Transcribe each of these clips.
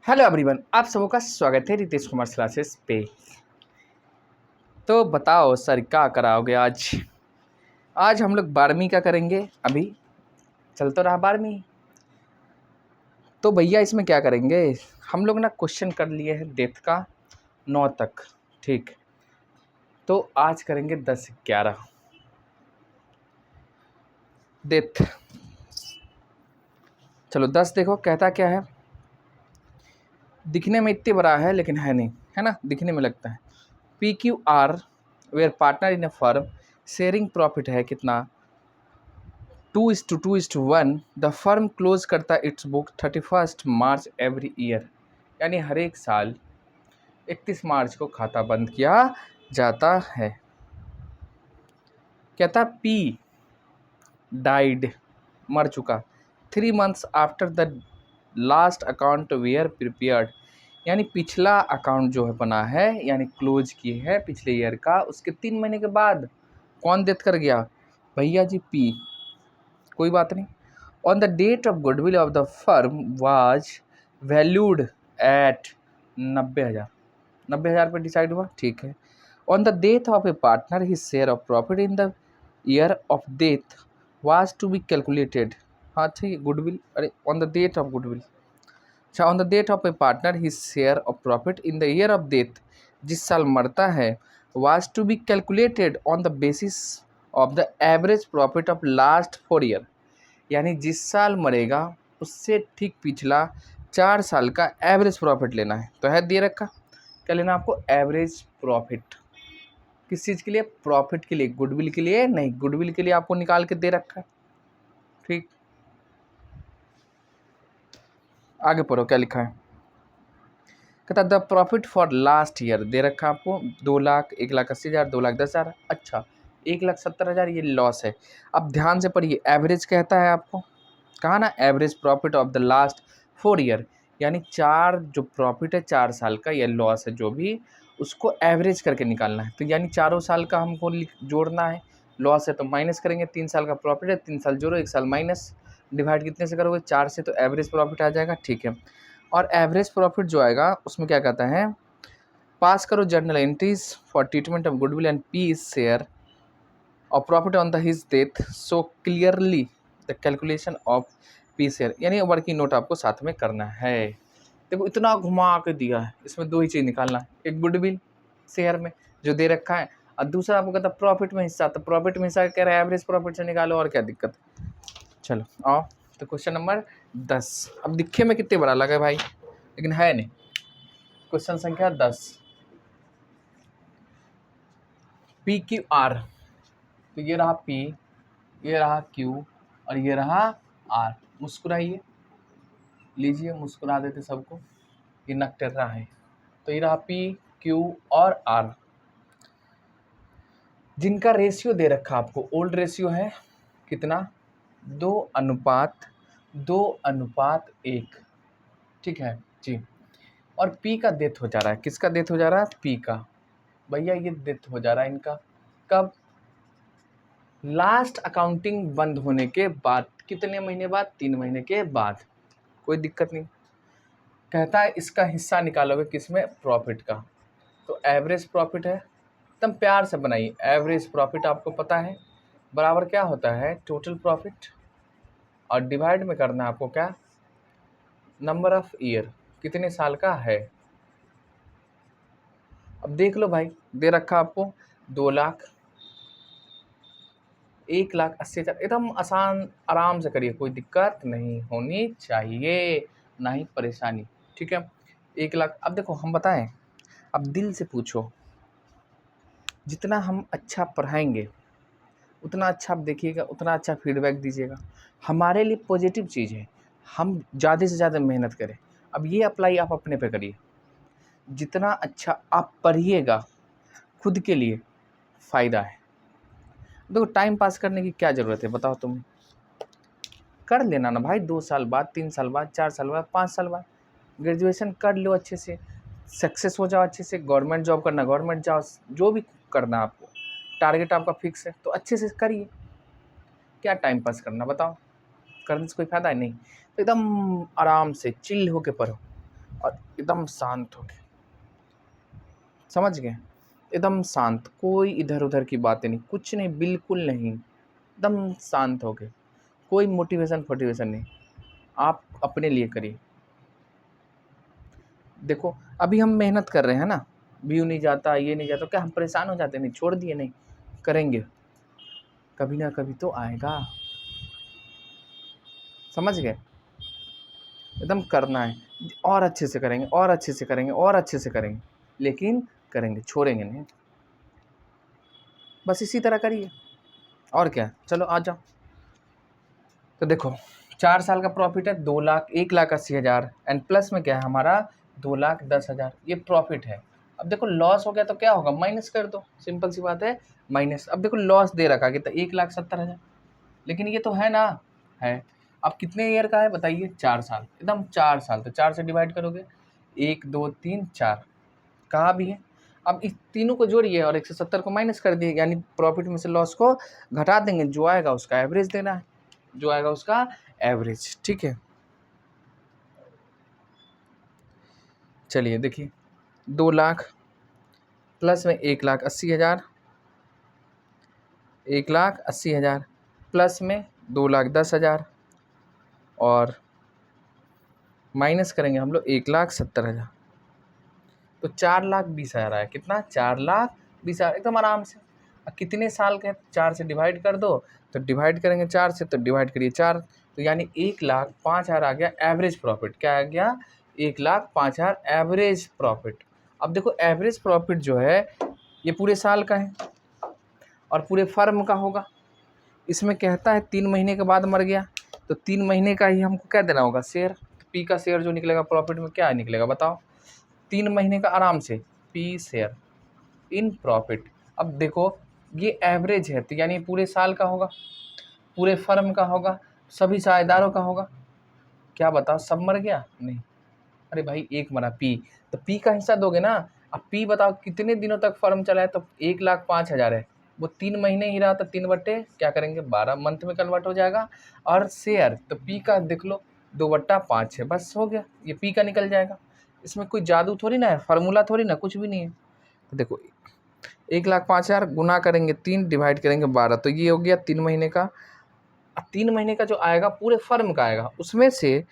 Hello everyone, आप सबों का स्वागत है रितेश कुमार क्लासेस पे। तो बताओ सर क्या कराओगे आज। आज हम लोग 12वीं का करेंगे। अभी चल तो रहा 12वीं। तो भैया इसमें क्या करेंगे, हम लोग ना क्वेश्चन कर लिए हैं डेथ का 9 तक। ठीक, तो आज करेंगे 10-11 डेथ। चलो 10 देखो कहता क्या है। दिखने में इतनी बड़ा है लेकिन है नहीं, है ना, दिखने में लगता है। PQR were partner in a firm sharing profit है कितना 2:2:1। द फर्म क्लोज करता its book 31 March every year, यानी हर एक साल 31 मार्च को खाता बंद किया जाता है। कहता पी डाइड मर चुका 3 months after the last account were prepared, यानी पिछला अकाउंट जो है बना है यानी क्लोज किए है पिछले ईयर का, उसके 3 महीने के बाद कौन डेथ कर गया भैया जी पी। कोई बात नहीं। On the date of goodwill of the firm was valued at 90,000। 90,000 पे डिसाइड हुआ, ठीक है। On the death of a partner his share of profit in the year of death was to be calculated. हाँ ठीक है, goodwill, अरे on the date of goodwill, अच्छा on the date of a partner his share of profit in the year of death, जिस साल मरता है, was to be calculated on the basis of the average profit of last 4 year, यानी जिस साल मरेगा उससे ठीक पिछला 4 साल का एवरेज प्रॉफिट लेना है। तो है दे रखा, क्या लेना आपको, एवरेज प्रॉफिट। किस चीज़ के लिए, प्रॉफिट के लिए, गुडविल के लिए नहीं, गुडविल के लिए आपको निकाल के दे रखा है। ठीक, आगे पढ़ो क्या लिखा है। कहता the profit for last year दे रखा आपको 2 लाख, 1,80,000, 2,10,000। अच्छा 1,70,000 ये लॉस है। अब ध्यान से पढ़िए, एवरेज कहता है आपको, कहा ना average profit of the last 4 year, यानी 4 जो प्रॉफिट है 4 साल का या लॉस है जो भी, उसको एवरेज करके निकालना है। तो यानी चारों साल का हमको जोड़ना है। लॉस है तो माइनस करेंगे, 3 साल का प्रॉफिट है, 3 साल जोड़ो, 1 साल माइनस, डिवाइड कितने से करोगे 4 से, तो एवरेज प्रॉफिट आ जाएगा। ठीक है, और एवरेज प्रॉफिट जो आएगा उसमें क्या कहता है, पास करो journal entries for treatment of goodwill and P share और profit on the his death so clearly the calculation of P share, यानी वर्किंग नोट आपको साथ में करना है। देखो इतना घुमा के दिया है, इसमें 2 ही चीज़ निकालना है, एक गुडविल शेयर में जो दे रखा है, और दूसरा आपको कहता प्रॉफिट में हिस्सा, तो प्रॉफिट में हिस्सा कह रहा है एवरेज प्रॉफिट से निकालो, और क्या दिक्कत। चलो आओ, तो क्वेश्चन नंबर 10। अब दिखे में कितने बड़ा लगा भाई, लेकिन है नहीं। क्वेश्चन संख्या 10, पी क्यू आर, तो ये रहा पी, ये रहा क्यू, और ये रहा आर। मुस्कुराइए, लीजिए मुस्कुरा देते सबको, ये नक टेढ़ा रहा है। तो ये रहा पी क्यू और आर, जिनका रेशियो दे रखा आपको, ओल्ड रेशियो है कितना, 2:1। ठीक है जी। और पी का डेथ हो जा रहा है, किसका डेथ हो जा रहा है, पी का। भैया ये डेथ हो जा रहा है इनका कब, लास्ट अकाउंटिंग बंद होने के बाद। कितने महीने बाद, 3 महीने के बाद। कोई दिक्कत नहीं। कहता है इसका हिस्सा निकालोगे किसमें, प्रॉफिट का। तो एवरेज प्रॉफिट है, एकदम प्यार से बनाइए। एवरेज प्रॉफिट आपको पता है बराबर क्या होता है, टोटल प्रॉफिट, और डिवाइड में करना है आपको क्या, नंबर ऑफ ईयर, कितने साल का है। अब देख लो भाई, दे रखा आपको 2 लाख, 1,80,000, एकदम आसान, आराम से करिए, कोई दिक्कत नहीं होनी चाहिए, ना ही परेशानी। ठीक है, 1 लाख। अब देखो हम बताएं, अब दिल से पूछो, जितना हम अच्छा पढ़ाएंगे उतना अच्छा आप देखिएगा, उतना अच्छा फीडबैक दीजिएगा, हमारे लिए पॉजिटिव चीज़ है। हम ज़्यादा से ज़्यादा मेहनत करें। अब ये अप्लाई आप अपने पे करिए, जितना अच्छा आप पढ़िएगा खुद के लिए फ़ायदा है। देखो टाइम पास करने की क्या ज़रूरत है बताओ, तुम कर लेना ना भाई, 2 साल बाद, 3 साल बाद, 4 साल बाद, 5 साल बाद ग्रेजुएशन कर लो अच्छे से, सक्सेस हो जाओ अच्छे से, गवर्नमेंट जॉब करना गवर्नमेंट जाओ, जो भी करना आपको, टारगेट आपका फिक्स है तो अच्छे से करिए। क्या टाइम पास करना बताओ, करने से कोई फ़ायदा है नहीं। तो एकदम आराम से चिल होके पढ़ो, और एकदम शांत हो गए, समझ गए, एकदम शांत, कोई इधर उधर की बातें नहीं, कुछ नहीं, बिल्कुल नहीं, एकदम शांत हो गए, कोई मोटिवेशन फोटिवेशन नहीं, आप अपने लिए करिए। देखो अभी हम मेहनत कर रहे हैं ना, व्यू नहीं जाता, ये नहीं जाता, क्या हम परेशान हो जाते? नहीं, छोड़ दिए, नहीं करेंगे, कभी ना कभी तो आएगा, समझ गए, एकदम करना है, और अच्छे से करेंगे, और अच्छे से करेंगे, और अच्छे से करेंगे, लेकिन करेंगे, छोड़ेंगे नहीं, बस इसी तरह करिए, और क्या। चलो आ जाओ, तो देखो 4 साल का प्रॉफिट है 2 लाख 1,80,000 एंड प्लस में क्या है हमारा 2,10,000, ये प्रॉफिट है। अब देखो लॉस हो गया तो क्या होगा, माइनस कर दो, सिंपल सी बात है, माइनस। अब देखो लॉस दे रखा कितना, 1,70,000, लेकिन ये तो है ना, है। अब कितने ईयर का है बताइए, 4 साल, एकदम 4 साल, तो 4 से डिवाइड करोगे, 1 2 3 4, कहाँ भी है। अब इस तीनों को जोड़िए और 170 को माइनस कर दिए, यानी प्रॉफिट में से लॉस को घटा देंगे, जो आएगा उसका एवरेज देना है, जो आएगा उसका एवरेज, ठीक है। चलिए देखिए, 2 लाख प्लस में 1,80,000, 1,80,000 प्लस में 2,10,000 और माइनस करेंगे हम लोग 1,70,000, तो 4,20,000 आया। कितना, 4,20,000, एकदम आराम से। अब कितने साल के, 4 से डिवाइड कर दो, तो डिवाइड करेंगे 4 से, तो डिवाइड करिए 4, तो यानी 1,05,000 आ गया एवरेज प्रॉफिट। क्या आ गया, 1,05,000 एवरेज प्रॉफिट। अब देखो एवरेज प्रॉफिट जो है ये पूरे साल का है और पूरे फर्म का होगा। इसमें कहता है 3 महीने के बाद मर गया, तो 3 महीने का ही हमको क्या देना होगा, शेयर। पी का शेयर जो निकलेगा प्रॉफिट में, क्या निकलेगा बताओ, 3 महीने का आराम से, पी शेयर इन प्रॉफिट। अब देखो ये एवरेज है, तो यानी पूरे साल का होगा, पूरे फर्म का होगा, सभी साझेदारों का होगा। क्या बताओ, सब मर गया? नहीं, अरे भाई एक मरा पी, तो पी का हिस्सा दोगे ना। अब पी बताओ कितने दिनों तक फर्म चला है, तो 1,05,000 है, वो 3 महीने ही रहा, तो 3 बट्टे क्या करेंगे 12 मंथ में कन्वर्ट हो जाएगा। और शेयर तो पी का देख लो 2/5 है, बस हो गया, ये पी का निकल जाएगा। इसमें कोई जादू थोड़ी ना है, फार्मूला थोड़ी ना, कुछ भी नहीं है। तो देखो 1,05,000 गुना करेंगे 3, डिवाइड करेंगे 12, तो ये हो गया 3 महीने का। 3 महीने का जो आएगा पूरे फर्म का आएगा, उसमें से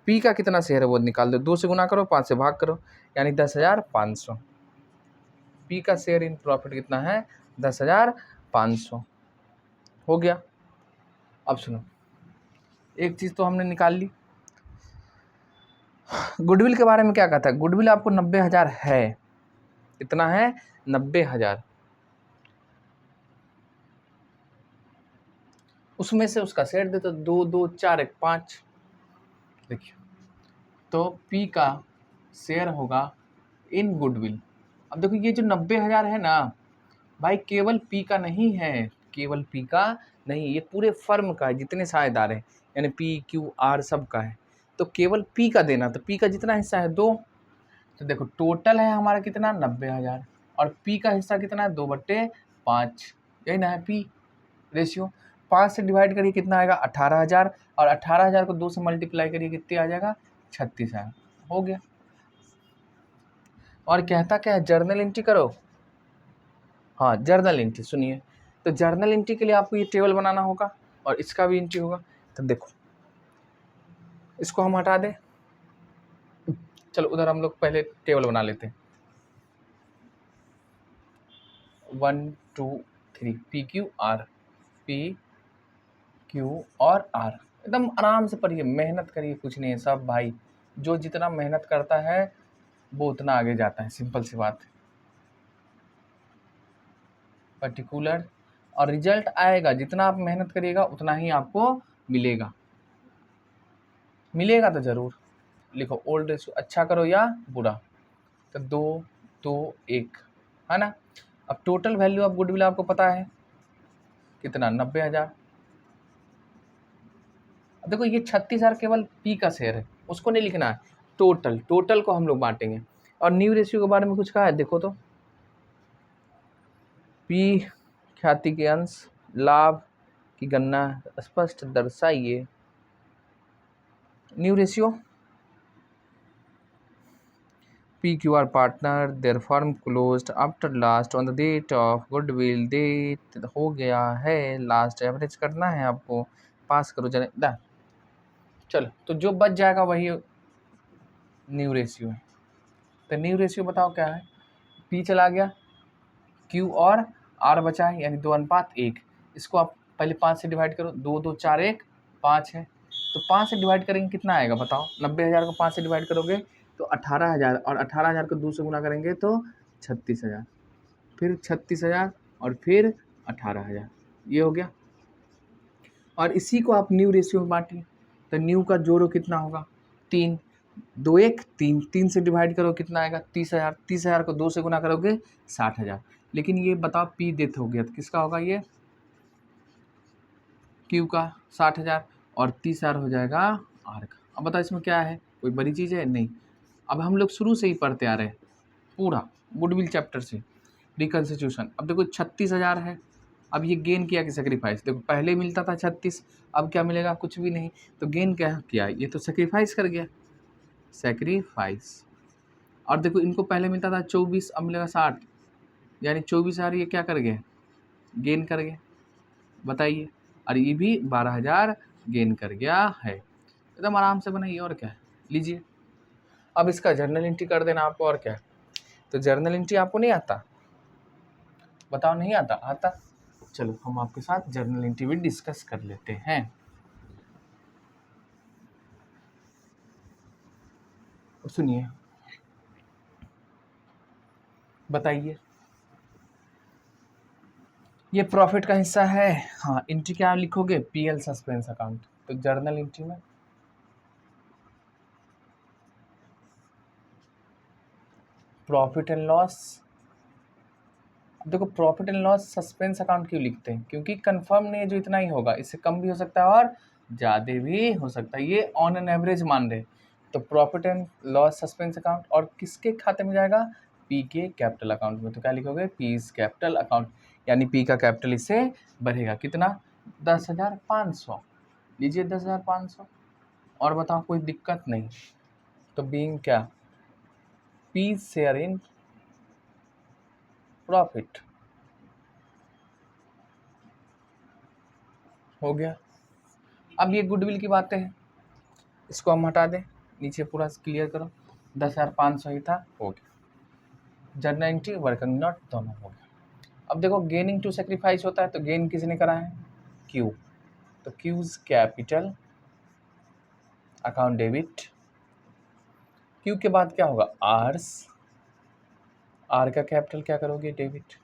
पी का कितना शेयर है वो निकाल दो, 2 से गुना करो, 5 से भाग करो, यानी 10,500। पी का शेयर इन प्रॉफिट कितना है, 10,500 हो गया। अब सुनो, एक चीज़ तो हमने निकाल ली, गुडविल के बारे में क्या कहता है, गुडविल आपको 90,000 है, कितना है, 90,000, उसमें से उसका शेयर दे तो 2 2 4 1 5। देखिए तो पी का शेयर होगा इन गुडविल। अब देखो ये जो 90,000 है ना भाई, केवल पी का नहीं है, केवल पी का नहीं, ये पूरे फर्म का है, जितने साझेदार हैं, यानी पी क्यू आर सब का है, तो केवल पी का देना, तो पी का जितना हिस्सा है 2, तो देखो टोटल है हमारा कितना 90,000 और पी का हिस्सा कितना है 2/5, यही ना है पी रेशियो। 5 से डिवाइड करिए कितना आएगा 18,000 और 18,000 को 2 से मल्टीप्लाई करिए कितने आ जाएगा 36,000, हो गया। और कहता क्या है, जर्नल एंट्री करो। हाँ जर्नल एंट्री सुनिए, तो जर्नल एंट्री के लिए आपको ये टेबल बनाना होगा और इसका भी एंट्री होगा। तो देखो इसको हम हटा दें, चलो उधर हम लोग पहले टेबल बना लेते हैं। 1 2 3 P Q R, P Q और आर, एकदम आराम से पढ़िए, मेहनत करिए, कुछ नहीं है सब भाई, जो जितना मेहनत करता है वो उतना आगे जाता है, सिंपल सी बात है। पर्टिकुलर, और रिजल्ट आएगा, जितना आप मेहनत करिएगा उतना ही आपको मिलेगा, मिलेगा तो ज़रूर। लिखो ओल्ड रेशियो, अच्छा करो या बुरा, तो 2 2 1 है ना। अब टोटल वैल्यू ऑफ गुडविल आपको पता है कितना, 90,000। अब देखो ये 36,000 केवल पी का शेयर है, उसको नहीं लिखना है, टोटल, टोटल को हम लोग बांटेंगे। और न्यू रेशियो के बारे में कुछ कहा है, देखो तो, पी ख्याति के अंश लाभ की गणना स्पष्ट दर्शाइए। New ratio PQR partner, their firm closed after last on the date of goodwill date हो गया है, लास्ट एवरेज करना है आपको, पास करो जरा दा। चलो तो जो बच जाएगा वही न्यू रेशियो है। तो न्यू रेशियो बताओ क्या है, P चला गया, Q और R बचा है, यानी 2:1। इसको आप पहले 5 से डिवाइड करो, 2 2 4 1 5 है, तो 5 से डिवाइड करेंगे कितना आएगा बताओ। 90,000 को 5 से डिवाइड करोगे तो 18,000, और 18,000 को 2 से गुना करेंगे तो 36,000, फिर 36,000 और फिर 18,000, ये हो गया। और इसी को आप न्यू रेशियो में बांटिए, तो न्यू का जोड़ो कितना होगा 3, 2 1 3, 3 से डिवाइड करो कितना आएगा 30,000, 30,000 को 2 से गुना करोगे 60,000। लेकिन ये बताओ P डेथ हो गया तो किसका होगा, ये Q का 60,000 और 30,000 हो जाएगा R का। अब बताओ इसमें क्या है, कोई बड़ी चीज़ है नहीं। अब हम लोग शुरू से ही पढ़ते आ रहे हैं पूरा गुडविल चैप्टर से रिकन्स्टिट्यूशन। अब देखो 36,000 है, अब ये गेन किया कि सेक्रीफाइस, देखो पहले मिलता था 36, अब क्या मिलेगा, कुछ भी नहीं, तो गेन क्या किया, ये तो सेक्रीफाइस कर गया, सेक्रीफाइस। और देखो इनको पहले मिलता था 24, अब मिलेगा 60, यानी 24,000 ये क्या कर गए, गेन कर गए, बताइए। और ये भी 12,000 गेन कर गया है, एकदम आराम से बनाइए, और क्या है, लीजिए। अब इसका जर्नल एंट्री कर देना आपको, और क्या है। तो जर्नल एंट्री आपको नहीं आता, बताओ नहीं आता, आता, चलो हम आपके साथ जर्नल एंट्री भी डिस्कस कर लेते हैं। सुनिए, बताइए, ये प्रॉफिट का हिस्सा है, हाँ। एंट्री क्या लिखोगे, PL सस्पेंस अकाउंट। तो जर्नल एंट्री में प्रॉफिट एंड लॉस, देखो profit and loss suspense account क्यों लिखते हैं, क्योंकि कंफर्म नहीं है जो इतना ही होगा, इससे कम भी हो सकता है और ज़्यादा भी हो सकता है, ये ऑन एन एवरेज मान रहे। तो profit and loss suspense account, और किसके खाते में जाएगा, P के कैपिटल अकाउंट में। तो क्या लिखोगे, P's कैपिटल अकाउंट, यानी P का कैपिटल इससे बढ़ेगा कितना, 10,500, लीजिए 10,500। और बताओ कोई दिक्कत नहीं, तो बीइंग क्या, P शेयर इन प्रॉफिट, हो गया। अब ये गुडविल की बातें हैं, इसको हम हटा दें, नीचे पूरा क्लियर करो, 10,500 ही था, हो गया। जर्नल एंट्री, वर्किंग नोट दोनों हो गया। अब देखो गेनिंग टू सेक्रीफाइस होता है, तो गेन किसने करा है, Q, तो Q's capital account debit. Q के बाद क्या होगा, R का कैपिटल क्या करोगे, डेबिट।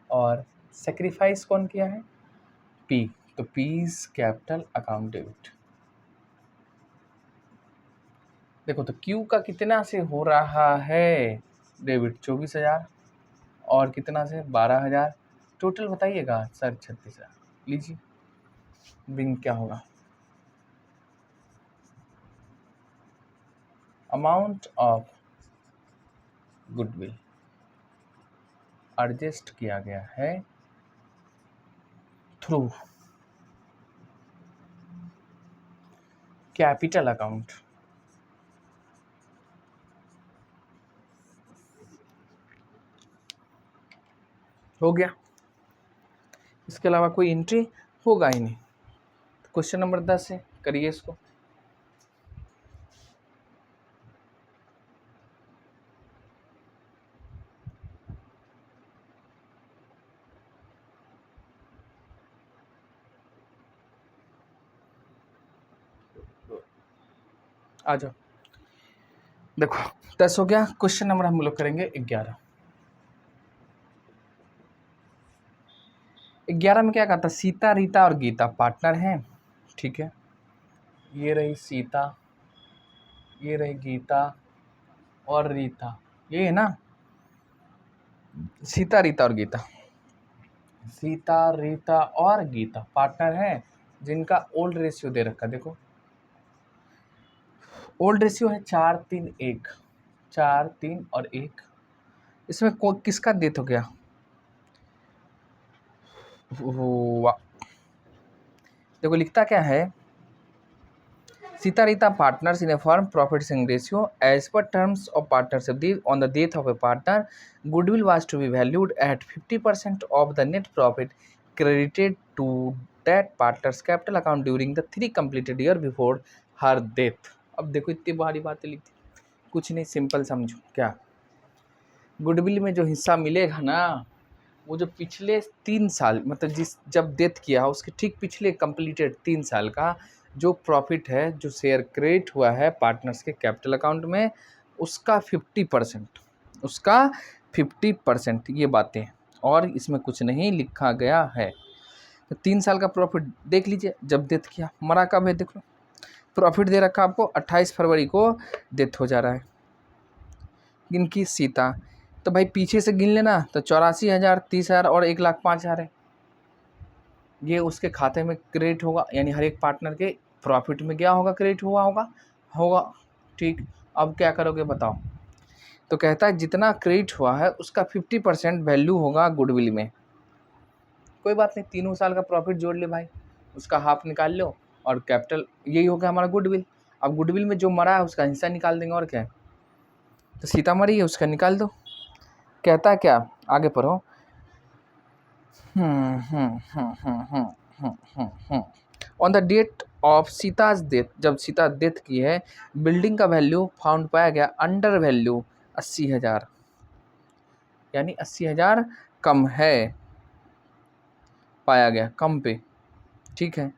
और सेक्रीफाइस कौन किया है, P, तो P's कैपिटल अकाउंट डेबिट। देखो तो Q का कितना से हो रहा है डेबिट, 24,000, और कितना से 12,000, टोटल बताइएगा सर 36,000, लीजिए। बिंग क्या होगा, अमाउंट ऑफ गुडविल एडजस्ट किया गया है थ्रू कैपिटल अकाउंट, हो गया। इसके अलावा कोई एंट्री होगा ही नहीं। क्वेश्चन नंबर 10 है, करिए इसको। आ जाओ, देखो 10 हो गया। क्वेश्चन नंबर हम लोग करेंगे 11। 11 में क्या कहता, सीता, रीता और गीता पार्टनर हैं, ठीक है। ये रही सीता, ये रही गीता और रीता, ये है ना, सीता, रीता और गीता। सीता, रीता और गीता पार्टनर हैं, जिनका ओल्ड रेशियो दे रखा, देखो ओल्ड रेशियो है 4 3 1, 4 3 और 1। इसमें किसका डेथ हो गया, देखो लिखता क्या है, Sita Rita partners in a firm profit sharing ratio as per terms of partnership. On the death of a partner, goodwill was to be valued at 50% of the net profit credited to that partner's capital account during the 3 completed year before her death. अब देखो इतनी भारी बातें लिखती, कुछ नहीं, simple समझो। क्या गुडविल में जो हिस्सा मिलेगा ना, वो जो पिछले 3 साल मतलब जब डेथ किया उसके ठीक पिछले कंप्लीटेड 3 साल का जो प्रॉफिट है, जो शेयर क्रेडिट हुआ है पार्टनर्स के कैपिटल अकाउंट में, उसका 50%, ये बातें, और इसमें कुछ नहीं लिखा गया है। तो 3 साल का प्रॉफिट देख लीजिए, जब डेथ किया, मरा कब है देख लो, प्रॉफिट दे रखा आपको 28 फरवरी को डेथ हो जा रहा है इनकी सीता। तो भाई पीछे से गिन लेना, तो 84,000, 30,000 और 1,05,000 है, ये उसके खाते में क्रेडिट होगा, यानी हर एक पार्टनर के प्रॉफिट में क्या होगा, क्रेडिट हुआ होगा। ठीक, अब क्या करोगे बताओ। तो कहता है जितना क्रेडिट हुआ है उसका 50% वैल्यू होगा गुडविल में। कोई बात नहीं, तीनों साल का प्रॉफिट जोड़ ले भाई, उसका हाफ निकाल लो, और कैपिटल यही होगा हमारा गुडविल। अब गुडविल में जो मरा है उसका हिस्सा निकाल देंगे, और क्या है। तो सीता मरी है, उसका निकाल दो। कहता है क्या, आगे पढ़ो। On the date of Sita's death, जब सीता डेथ की है, बिल्डिंग का वैल्यू फाउंड पाया गया अंडर वैल्यू 80,000, यानी 80,000 कम है, पाया गया कम पे। ठीक है,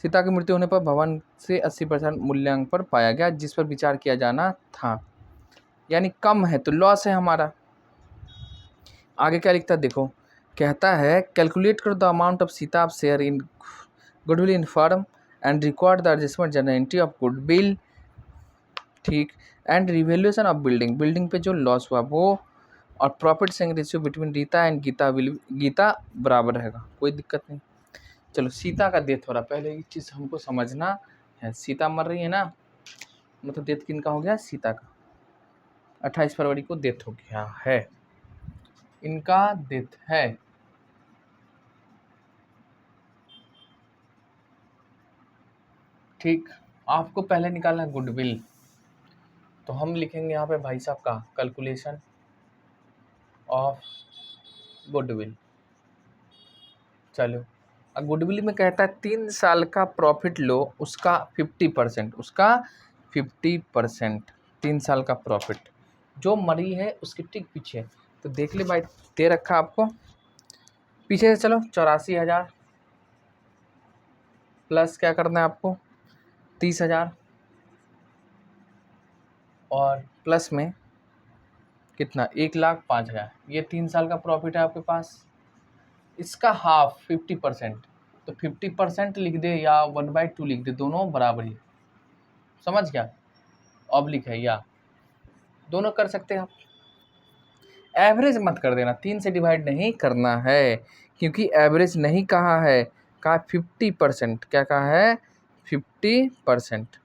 सीता की मृत्यु होने पर भवन से 80% मूल्यांक पर पाया गया जिस पर विचार किया जाना था, यानी कम है, तो लॉस है हमारा। आगे क्या लिखता है देखो, कहता है कैलकुलेट करो the amount of Sita of share in goodwill in firm and record the adjustment journal entry of goodwill. ठीक, एंड रिवैल्यूएशन ऑफ बिल्डिंग पे जो लॉस हुआ वो, और profit sharing ratio between Rita and Gita बराबर रहेगा, कोई दिक्कत नहीं। चलो, सीता का डेथ हो रहा, पहले ये चीज़ हमको समझना है। सीता मर रही है ना, मतलब डेथ किनका हो गया, सीता का। 28 फरवरी को डेथ हो गया है, इनका डेथ है। ठीक, आपको पहले निकालना है गुडविल, तो हम लिखेंगे यहाँ पे भाई साहब का कैलकुलेशन ऑफ गुडविल। चलो, अब गुडविल में कहता है 3 साल का प्रॉफिट लो, उसका 50%, 3 साल का प्रॉफिट जो मरी है उसके ठीक पीछे। तो देख ले भाई, दे रखा आपको पीछे से। चलो, 84,000 प्लस क्या करना है आपको, 30,000, और प्लस में कितना, 1,05,000, ये 3 साल का प्रॉफिट है आपके पास। इसका हाफ 50%, तो 50% लिख दे या 1/2 लिख दे, दोनों बराबर ही, समझ गया। ऑब्लिक है या दोनों कर सकते हैं आप, एवरेज मत कर देना, 3 से डिवाइड नहीं करना है, क्योंकि एवरेज नहीं कहा है, कहा 50%। क्या कहा है, 50%।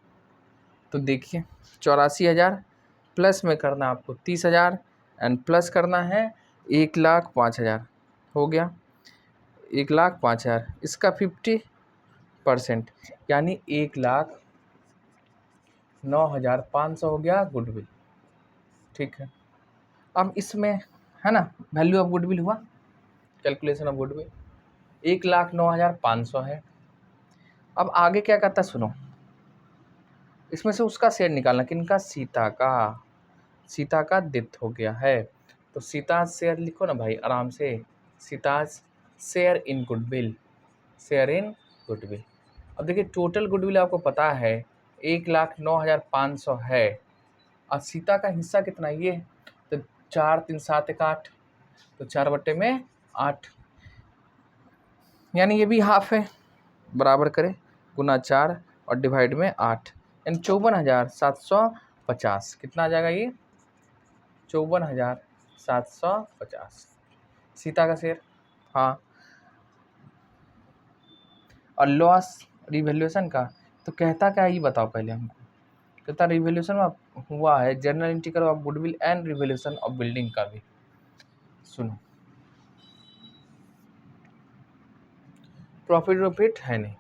तो देखिए 84,000 प्लस में करना आपको 30,000 एंड प्लस करना है 1,05,000, हो गया 1,05,000, इसका 50%, यानी 1,09,500 हो गया गुडविल। ठीक है, अब इसमें है ना, वैल्यू ऑफ गुडविल हुआ, कैलकुलेशन ऑफ गुडविल 1,09,500 है। अब आगे क्या कहता है सुनो, इसमें से उसका शेयर निकालना, किनका, सीता का डेथ हो गया है, तो सीता शेयर लिखो ना भाई आराम से, Sita share in goodwill, share in goodwill. अब देखिए टोटल गुडविल आपको पता है 1,09,500 है, और सीता का हिस्सा कितना है ये, तो 4 3 7 1 8, तो 4/8, यानी ये भी हाफ है, बराबर करें, गुना 4 और डिवाइड में 8, यानी 54,750। कितना आ जाएगा ये, 54,750 सीता का शेयर। हाँ, और लॉस रिवैल्यूएशन का, तो कहता क्या ये बताओ पहले हमको। कहता रिवैल्यूएशन में हुआ है जनरल एंट्री करो of goodwill and revaluation of building का भी। सुनो, प्रॉफिट है नहीं,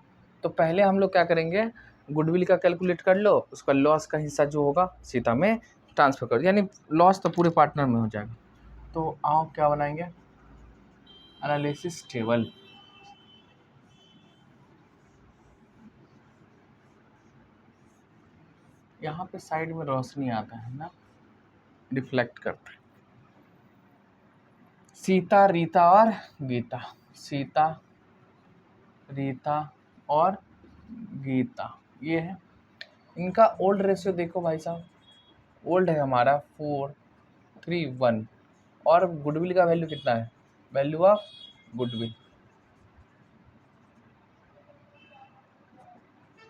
तो पहले हम लोग क्या करेंगे, गुडविल का कैलकुलेट कर लो, उसका लॉस का हिस्सा जो होगा सीता में ट्रांसफर कर दो, यानी लॉस तो पूरे पार्टनर में हो जाएगा। तो आओ क्या बनाएंगे, एनालिसिस टेबल। यहाँ पे साइड में रोशनी आता है ना, रिफ्लेक्ट करता है। सीता, रीता और गीता, सीता, रीता और गीता, ये है। इनका ओल्ड रेशियो देखो भाई साहब, ओल्ड है हमारा 4:3:1, और गुडविल का वैल्यू कितना है, वैल्यू ऑफ गुडविल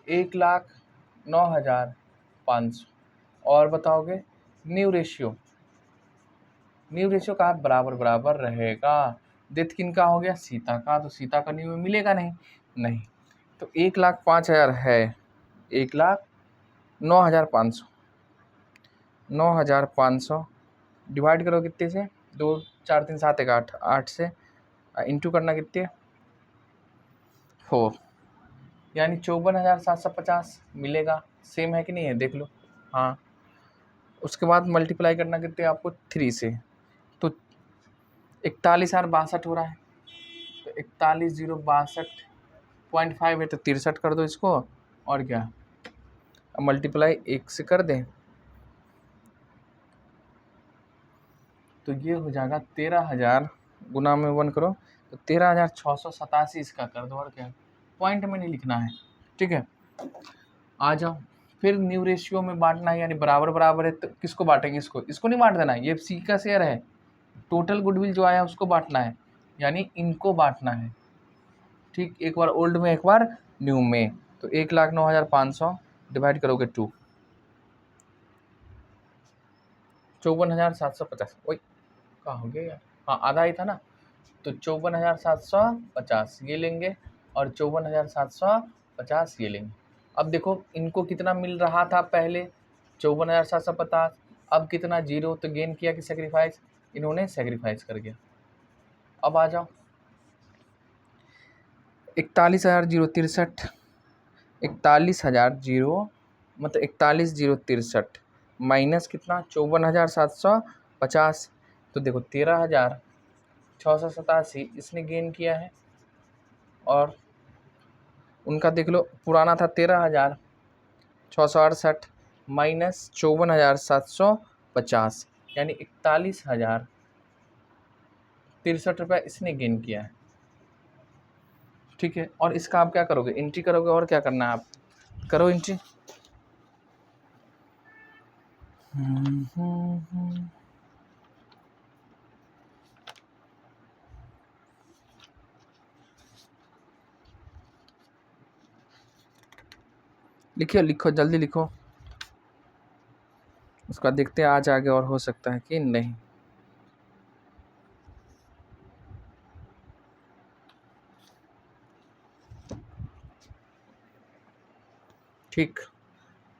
1,09,500। और बताओगे न्यू रेशियो, न्यू रेशियो का बराबर बराबर रहेगा। डेथ किन का हो गया, सीता का, तो सीता का न्यू में मिलेगा नहीं, नहीं। तो 1,05,000 है, 1,09,500, 9,500 डिवाइड करो कितने से, 2 4 3 7 1 8, 8 से इंटू करना कितने, 4, यानी 54,750 मिलेगा। सेम है कि नहीं है, देख लो। हाँ, उसके बाद मल्टीप्लाई करना कितने आपको, 3 से, तो 41,062 हो रहा है। तो 41,062.5 है, तो 63 कर दो इसको, और क्या, अब मल्टीप्लाई 1 से कर दें, तो ये हो जाएगा 13,000 गुना में 1 करो, तो 13,687 इसका कर दो, और क्या, पॉइंट में नहीं लिखना है, ठीक है। आ जाओ, फिर न्यू रेशियो में बांटना है, यानी बराबर बराबर है, तो किसको बांटेंगे, इसको, इसको नहीं बांट देना है, ये सी का शेयर है, टोटल गुडविल जो आया उसको बांटना है, यानी इनको बांटना है, ठीक। एक बार ओल्ड में, एक बार न्यू में, तो 1,09,500 डिवाइड करोगे 2, 54,750, वही कहाँ हो गया यार, हाँ आधा ही था ना, तो 54,750 ये लेंगे, और 54,750 ये लेंगे। अब देखो इनको कितना मिल रहा था पहले, 54,750, अब कितना, 0, तो गेन किया कि सेक्रीफाइस, इन्होंने सेक्रीफाइस कर गया। अब आ जाओ, 41,063, 41,000 मतलब 41,063 माइनस कितना, 54,750, तो देखो 13,687 इसने गेन किया है, और उनका देख लो, पुराना था 13,668 माइनस 54,750, यानी 41,063 रुपये इसने गेन किया है, ठीक है। और इसका आप क्या करोगे, एंट्री करोगे, और क्या करना है, आप करो एंट्री। लिखो लिखो जल्दी लिखो, उसका देखते हैं आज आगे और हो सकता है कि नहीं। ठीक,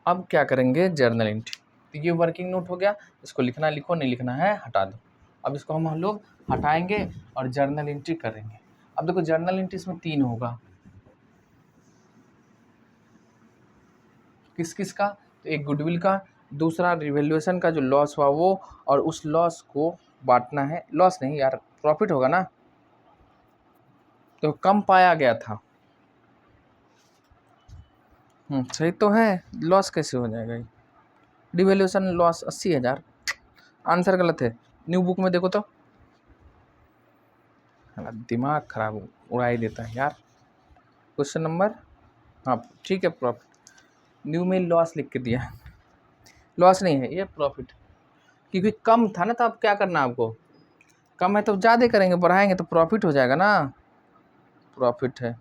अब क्या करेंगे, जर्नल एंट्री। तो ये वर्किंग नोट हो गया, इसको लिखना लिखो, नहीं लिखना है हटा दो। अब इसको हम लोग हटाएंगे और जर्नल एंट्री करेंगे। अब देखो जर्नल एंट्री इसमें 3 होगा, किस किस का, तो एक गुडविल का, दूसरा रिवैल्यूएशन का जो लॉस हुआ वो, और उस लॉस को बांटना है, लॉस नहीं यार, प्रॉफिट होगा ना, तो कम पाया गया था। सही तो है, लॉस कैसे हो जाएगा, डिवैल्यूएशन लॉस 80,000, आंसर गलत है। न्यू बुक में देखो तो, दिमाग खराब उड़ाई देता है यार। क्वेश्चन नंबर, हाँ ठीक है, प्रॉफिट, न्यू में लॉस लिख के दिया, लॉस नहीं है ये, प्रॉफिट, क्योंकि कम था ना, तो अब क्या करना आपको, कम है तो ज़्यादा करेंगे, बढ़ाएंगे तो प्रॉफिट हो जाएगा ना, प्रॉफिट है।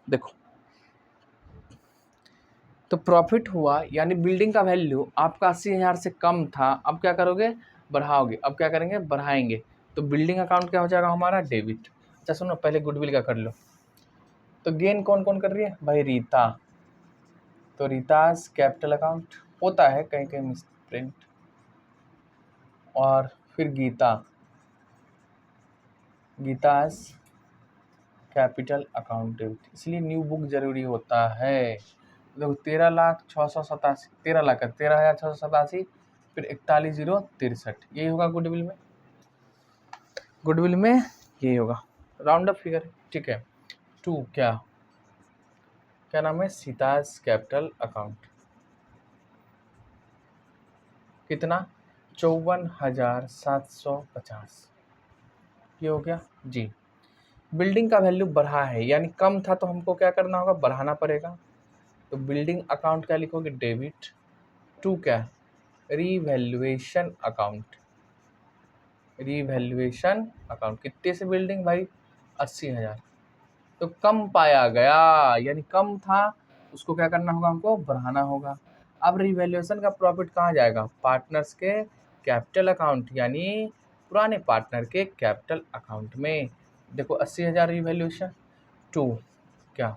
देखो, तो प्रॉफिट हुआ, यानी बिल्डिंग का वैल्यू आपका 80,000 से कम था, अब क्या करोगे, बढ़ाओगे, अब क्या करेंगे, बढ़ाएंगे, तो बिल्डिंग अकाउंट क्या हो जाएगा हमारा, डेबिट। अच्छा सुनो, पहले गुडविल का कर लो। तो गेन कौन कौन कर रही है भाई, रीता, तो रीताज कैपिटल अकाउंट होता है कहीं कहीं मिस प्रिंट, और फिर Gita, Gita's capital account debit, इसलिए न्यू बुक जरूरी होता है। देखो 13,687, 13 लाख का 13,687, फिर 41,063, यही होगा गुडविल में। गुडविल में यही होगा, राउंड अप फिगर, ठीक है। 2 क्या नाम है, सीताज कैपिटल अकाउंट, कितना 54,750, ये हो गया जी। बिल्डिंग का वैल्यू बढ़ा है, यानी कम था तो हमको क्या करना होगा, बढ़ाना पड़ेगा। तो बिल्डिंग अकाउंट क्या लिखोगे, debit. 2 revaluation account, revaluation account, कितने से बिल्डिंग भाई, 80,000, तो कम पाया गया, यानी कम था, उसको क्या करना होगा, हमको बढ़ाना होगा। अब रिवैल्यूएशन का प्रॉफिट कहाँ जाएगा, पार्टनर्स के कैपिटल अकाउंट, यानी पुराने पार्टनर के कैपिटल अकाउंट में। देखो 80,000 रिवैल्यूएशन। 2 क्या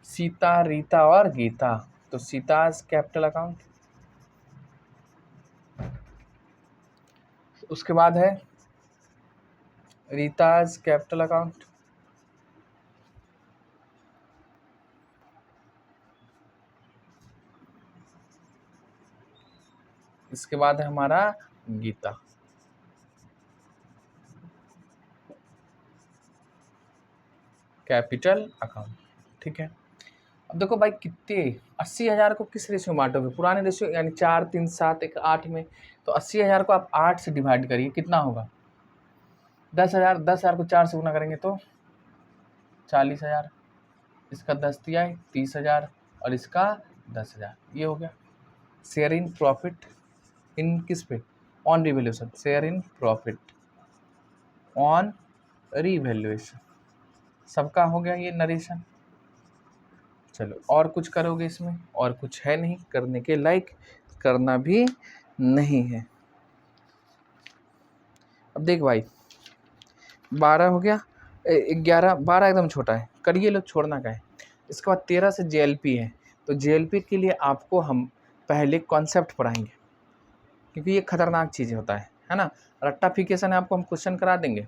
सीता, रीता और गीता, तो सीताज कैपिटल अकाउंट। उसके बाद है रीताज कैपिटल अकाउंट, इसके बाद है हमारा गीता। कैपिटल अकाउंट, ठीक है। अब देखो भाई कितने, 80,000 को किस रेशियो में बांटोगे, पुराने रेशियो, यानी 4, 3, 7, 1, 8 में। तो 80,000 को आप 8 से डिवाइड करिए, कितना होगा, 10,000। 10,000 को 4 से गुना करेंगे तो 40,000, इसका 10 दिया है 30,000, और इसका 10,000, ये हो गया। शेयर इन प्रॉफिट इन किस पे, on revaluation, share in profit on revaluation, सबका हो गया ये नरेशन। चलो और कुछ करोगे इसमें, और कुछ है नहीं करने के लायक, करना भी नहीं है। अब देख भाई 12 हो गया, 11, 12 एकदम छोटा है, करिए लो, छोड़ना का है। इसके बाद 13 से JLP है, तो JLP के लिए आपको हम पहले कॉन्सेप्ट पढ़ाएंगे, क्योंकि ये खतरनाक चीज़ होता है ना। रट्टाफिकेशन है, आपको हम क्वेश्चन करा देंगे,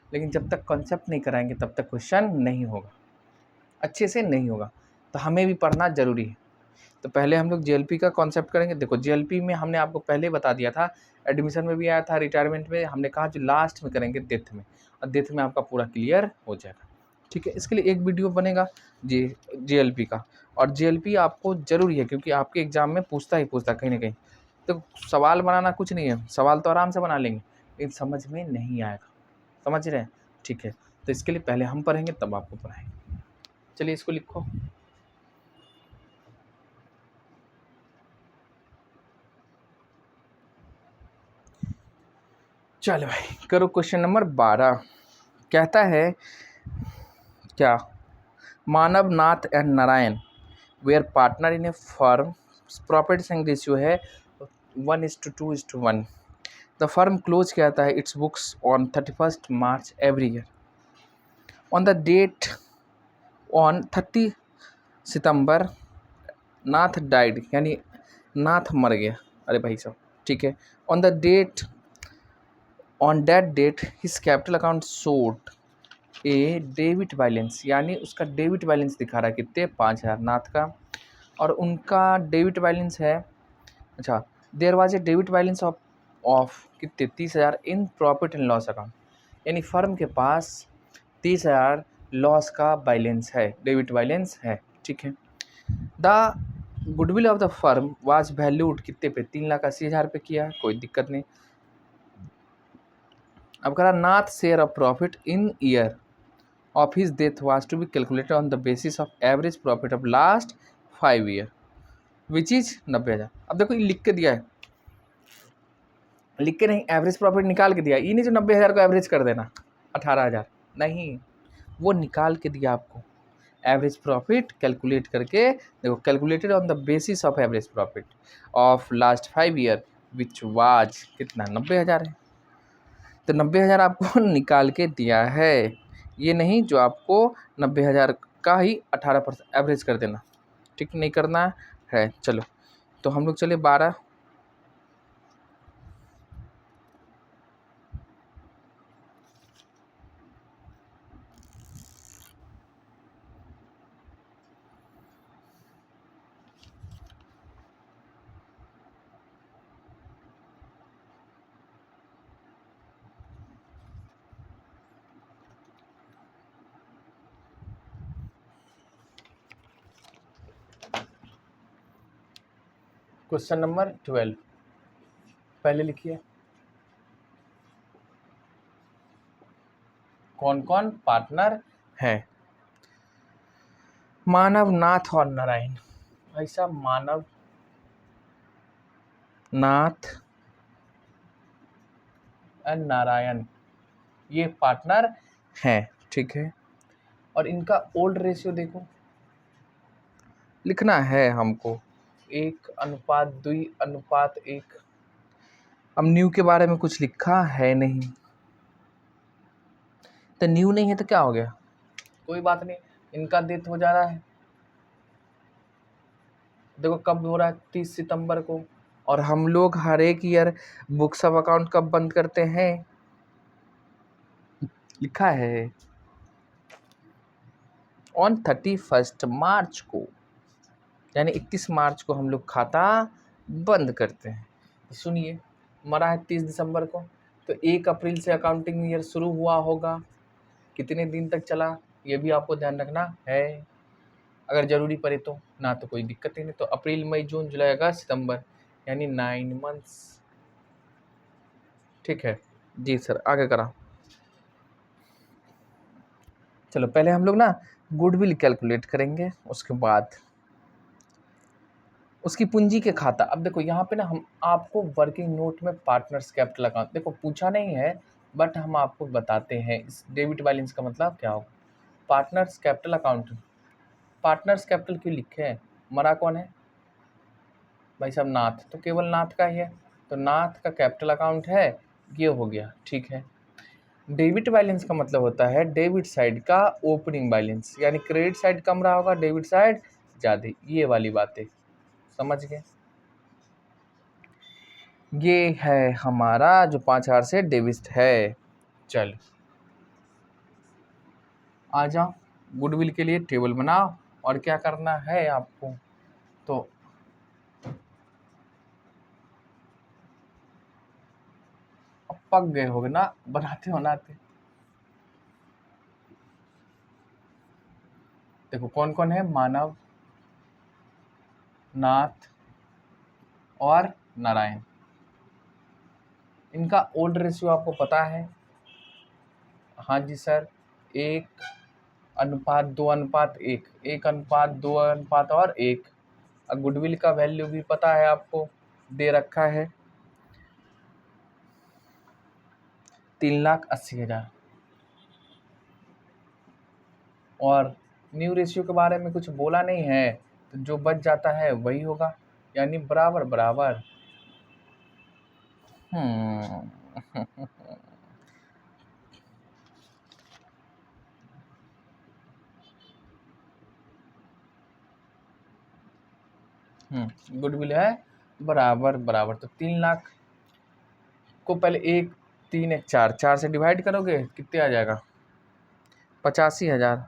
लेकिन जब तक कॉन्सेप्ट नहीं कराएंगे तब तक क्वेश्चन नहीं होगा, अच्छे से नहीं होगा। तो हमें भी पढ़ना ज़रूरी है। तो पहले हम लोग JLP का कॉन्सेप्ट करेंगे। देखो JLP में हमने आपको पहले बता दिया था, एडमिशन में भी आया था, रिटायरमेंट में हमने कहा जो लास्ट में करेंगे डेथ में, और डेथ में आपका पूरा क्लियर हो जाएगा, ठीक है। इसके लिए एक वीडियो बनेगा JLP का, और JLP आपको ज़रूरी है, क्योंकि आपके एग्ज़ाम में पूछता ही पूछता कहीं ना कहीं। तो सवाल बनाना कुछ नहीं है, सवाल तो आराम से बना लेंगे, लेकिन समझ में नहीं आएगा, समझ रहे हैं, ठीक है। तो इसके लिए पहले हम पढ़ेंगे तब आपको पढ़ाएंगे। चलिए इसको लिखो। चलो भाई करो, क्वेश्चन नंबर 12 कहता है क्या, Manav Nath and Narayan were partner in a firm, profit sharing ratio है 1:2:1। द फर्म क्लोज कहता है its books on 31 March every year. On the date on 30 September Nath died, यानी नाथ मर गया, अरे भाई साहब, ठीक है। On the date, on that date his capital account showed a debit balance, यानी उसका डेबिट बैलेंस दिखा रहा है कितने, 5,000 नाथ का, और उनका डेबिट बैलेंस है, अच्छा, there was a debit balance of कितने, 30,000 in profit and loss account, यानी फर्म के पास 30,000 लॉस का बैलेंस है, डेबिट बैलेंस है, ठीक है। The goodwill of the firm was valued कितने पे, 3,80,000 पे किया है, कोई दिक्कत नहीं। अब कह रहा Nath share of profit in year of his death was to be calculated on the basis of average profit of last 5 year which is 90,000। अब देखो ये लिख के दिया है, लिख के नहीं, एवरेज प्रॉफिट निकाल के दिया, ये नहीं जो 90,000 को एवरेज कर देना 18,000, नहीं, वो निकाल के दिया आपको, एवरेज प्रॉफिट कैलकुलेट करके। देखो calculated on the basis of average profit of last 5 year which was कितना, 90,000 है, तो 90,000 आपको निकाल के दिया है, ये नहीं जो आपको 90,000 का ही 18% एवरेज कर देना, ठीक नहीं करना है। चलो तो हम लोग चले 12, क्वेश्चन नंबर 12 पहले लिखिए, कौन कौन पार्टनर है? मानव, नाथ और नारायण। भाई साहब, मानव, नाथ और नारायण ये पार्टनर हैं, ठीक है। और इनका ओल्ड रेशियो देखो, लिखना है हमको 1:2:1। अब न्यू के बारे में कुछ लिखा है नहीं, तो न्यू नहीं है तो क्या हो गया? कोई बात नहीं, इनका डेथ हो जा रहा है। देखो कब हो रहा है, 30 सितंबर को। और हम लोग हर एक ईयर बुक्स ऑफ अकाउंट कब बंद करते हैं? लिखा है ऑन 31 मार्च को, यानी 31 मार्च को हम लोग खाता बंद करते हैं। सुनिए, मरा है 30 दिसंबर को, तो 1 अप्रैल से अकाउंटिंग ईयर शुरू हुआ होगा। कितने दिन तक चला ये भी आपको ध्यान रखना है, अगर ज़रूरी पड़े तो। ना तो कोई दिक्कत ही नहीं, तो अप्रैल मई जून जुलाई अगस्त सितंबर, यानी 9 मंथ्स। ठीक है जी सर, आगे करा। चलो पहले हम लोग ना गुडविल कैलकुलेट करेंगे, उसके बाद उसकी पूंजी के खाता। अब देखो यहाँ पे ना हम आपको वर्किंग नोट में पार्टनर्स कैपिटल अकाउंट, देखो पूछा नहीं है बट हम आपको बताते हैं इस डेबिट बैलेंस का मतलब क्या होगा। Partners capital account, partners capital क्यों लिखे हैं? मरा कौन है भाई साहब? नाथ, तो केवल नाथ का ही है, तो नाथ का कैपिटल अकाउंट है, ये हो गया, ठीक है। डेबिट बैलेंस का मतलब होता है डेबिट साइड का ओपनिंग बैलेंस, यानी क्रेडिट साइड कम रहा होगा, डेबिट साइड ज़्यादा, ये वाली बातें समझ गए। ये है हमारा जो 5,000 से डेबिट है। चल आ जाओ, गुडविल के लिए टेबल बनाओ, और क्या करना है आपको, तो अब पक गए होगे ना बनाते बनाते। देखो कौन कौन है, मानव, नाथ और नारायण। इनका ओल्ड रेशियो आपको पता है? हाँ जी सर, 1:2:1, 1:2:1 और 1। अब गुडविल का वैल्यू भी पता है आपको, दे रखा है 3,80,000। और न्यू रेशियो के बारे में कुछ बोला नहीं है, तो जो बच जाता है वही होगा, यानी बराबर बराबर। गुडविल है बराबर बराबर, तो 3,00,000 को पहले 1, 3, 1, 4, 4 से डिवाइड करोगे कितने आ जाएगा? 85,000।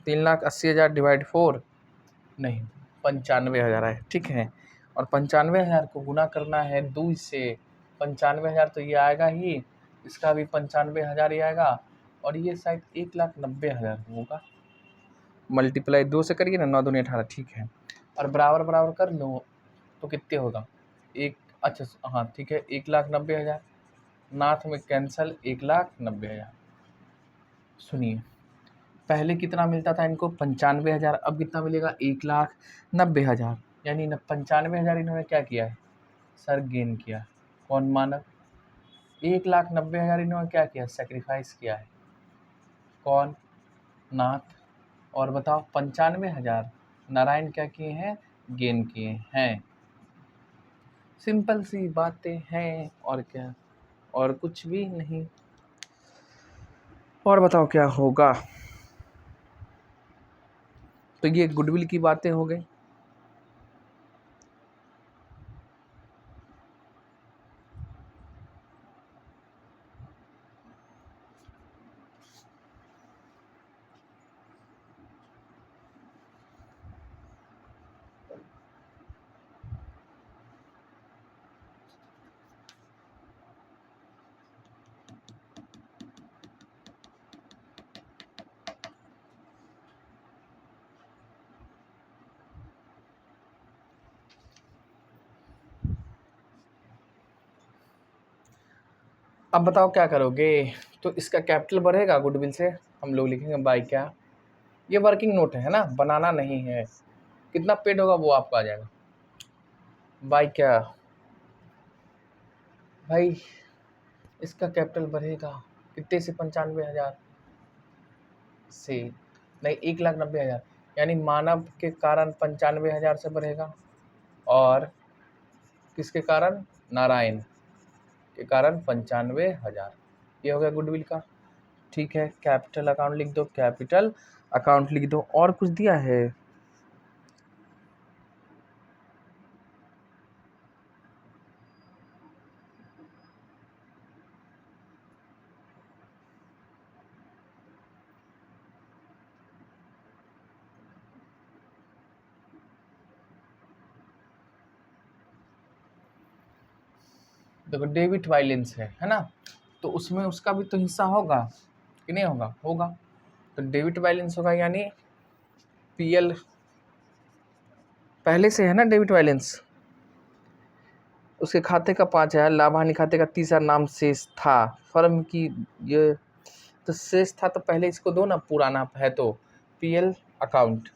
3,80,000 डिवाइड 4, नहीं 95,000 है, ठीक है। और 95,000 को गुना करना है 2 से, 95,000 तो ये आएगा ही, इसका भी 95,000 ही आएगा, और ये शायद 1,90,000 होगा। मल्टीप्लाई 2 से करिए ना, 9 दूनी 18, ठीक है। और बराबर बराबर कर लो तो कितने होगा? एक, अच्छा हाँ ठीक है, 1,90,000, नाथ में कैंसल, 1,90,000। सुनिए, पहले कितना मिलता था इनको? 95,000, अब कितना मिलेगा? 1,90,000, यानी 95,000 इन्होंने क्या किया है सर? गेन किया। कौन? मानव। 1,90,000 इन्होंने क्या किया? सेक्रीफाइस किया है। कौन? नाथ। और बताओ 95,000 नारायण क्या किए हैं? गेन किए हैं। सिंपल सी बातें हैं, और क्या, और कुछ भी नहीं। और बताओ क्या होगा? तो ये गुडविल की बातें हो गई। अब बताओ क्या करोगे। तो इसका कैपिटल बढ़ेगा गुडविल से, हम लोग लिखेंगे बाय क्या, ये वर्किंग नोट है ना, बनाना नहीं है। कितना पेड होगा वो आपको आ जाएगा। बाय क्या भाई, इसका कैपिटल बढ़ेगा कितने से, 95,000 से, नहीं 1,90,000, यानी मानव के कारण 95,000 से बढ़ेगा, और किसके कारण, नारायण के कारण 95,000। ये हो गया गुडविल का। ठीक है, कैपिटल अकाउंट लिख दो, कैपिटल अकाउंट लिख दो। और कुछ दिया है, देखो डेबिट बैलेंस है ना, तो उसमें उसका भी तो हिस्सा होगा कि नहीं होगा, होगा। तो डेबिट बैलेंस होगा, यानी पीएल पहले से है ना डेबिट बैलेंस, उसके खाते का 5,000, लाभ हानि खाते का 30,000 नाम शेष था फर्म की, ये तो शेष था, तो पहले इसको दो ना, पुराना है तो पीएल अकाउंट।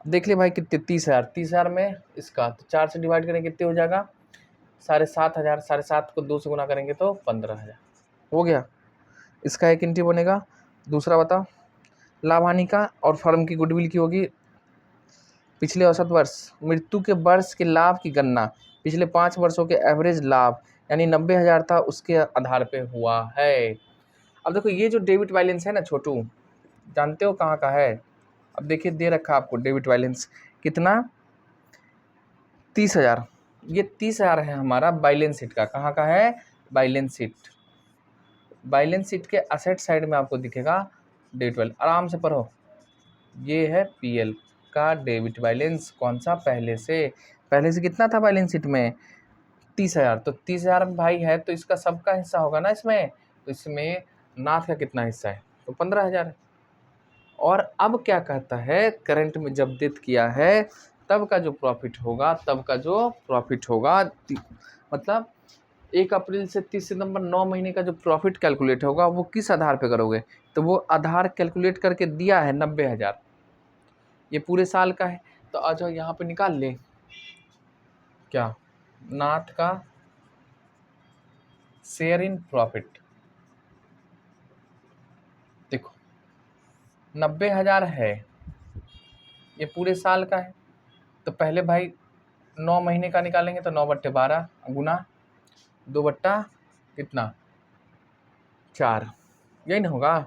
देख ले भाई कितने, 30,000, 30,000 में इसका तो 4 से डिवाइड करेंगे कितने हो जाएगा, 7,500, 7,500 को 2 से गुना करेंगे तो 15,000 हो गया। इसका एक एंट्री बनेगा। दूसरा बताओ, लाभ हानि का और फर्म की गुडविल की होगी पिछले औसत वर्ष, मृत्यु के वर्ष के लाभ की गणना पिछले 5 वर्षों के एवरेज लाभ, यानी 90,000 था, उसके आधार पे हुआ है। अब देखो ये जो डेबिट बैलेंस है ना छोटू, जानते हो कहाँ का है। अब देखिए दे रखा आपको डेबिट बैलेंस कितना, 30,000। ये 30,000 है हमारा बैलेंस शीट का, कहाँ का है, बैलेंस शीट। बैलेंस शीट के असेट साइड में आपको दिखेगा डेबिट बैलेंस, आराम से पढ़ो। ये है पीएल का डेबिट बैलेंस, कौन सा, पहले से कितना था बैलेंस शीट में, 30,000। तो 30,000 भाई है तो इसका सबका हिस्सा होगा ना इसमें, तो इसमें नाथ का कितना हिस्सा है, तो 15,000 है। और अब क्या कहता है, करंट में जब डेथ किया है तब का जो प्रॉफिट होगा, मतलब 1 अप्रैल से 30 सितंबर 9 महीने का जो प्रॉफिट कैलकुलेट होगा वो किस आधार पे करोगे, तो वो आधार कैलकुलेट करके दिया है 90,000, ये पूरे साल का है। तो आ जाओ यहाँ पे निकाल ले, क्या, नाथ का शेयर इन प्रॉफिट। देखो 90,000 है, ये पूरे साल का है, तो पहले भाई 9 महीने का निकालेंगे, तो 9/12 गुना 2 बट्टा कितना, 4, यही ना होगा।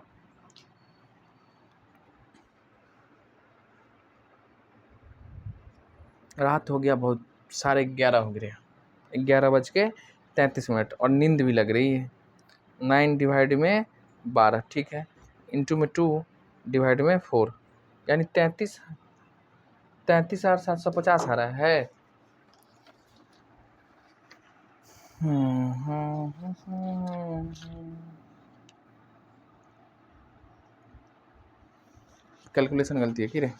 रात हो गया बहुत, 11:30 हो गए, 11:33 और नींद भी लग रही है। 9 डिवाइड में 12, ठीक है, इंटू में 2 डिवाइड में 4, यानी 33,750 आ रहा है। कैलकुलेशन गलती है कि रे,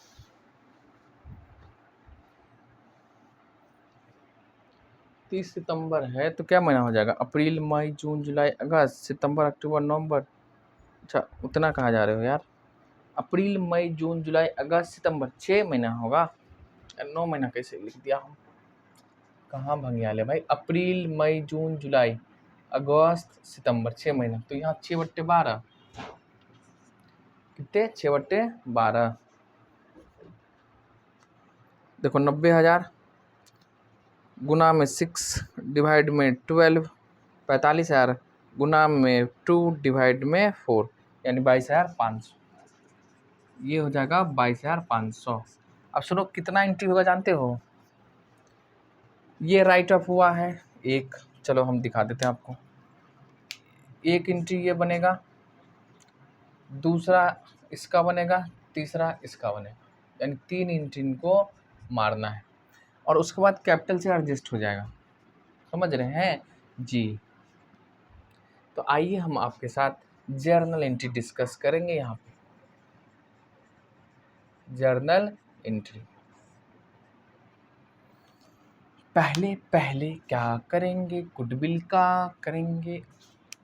तीस सितंबर है तो क्या महीना हो जाएगा, अप्रैल मई जून जुलाई अगस्त सितंबर अक्टूबर नवंबर, अच्छा उतना कहाँ जा रहे हो यार, अप्रैल मई जून जुलाई अगस्त सितंबर 6 महीना होगा, 9 महीना कैसे लिख दिया हम, कहाँ भंगियाल है भाई, अप्रैल मई जून जुलाई अगस्त सितंबर 6 महीना, तो यहाँ 6/12 कितने, 6/12, देखो 90,000 गुना में 6 डिवाइड में 12, 45,000 गुना में 2 डिवाइड में 4, यानी 22,500, ये हो जाएगा 22,500। अब सुनो कितना एंट्री होगा जानते हो, ये राइट ऑफ हुआ है एक, चलो हम दिखा देते हैं आपको, एक एंट्री ये बनेगा, दूसरा इसका बनेगा, तीसरा इसका बनेगा, यानी 3 एंट्री को मारना है, और उसके बाद कैपिटल से एडजस्ट हो जाएगा, समझ रहे हैं जी। तो आइए हम आपके साथ जर्नल एंट्री डिस्कस करेंगे। यहाँ पे जर्नल एंट्री, पहले क्या करेंगे, गुडविल का करेंगे,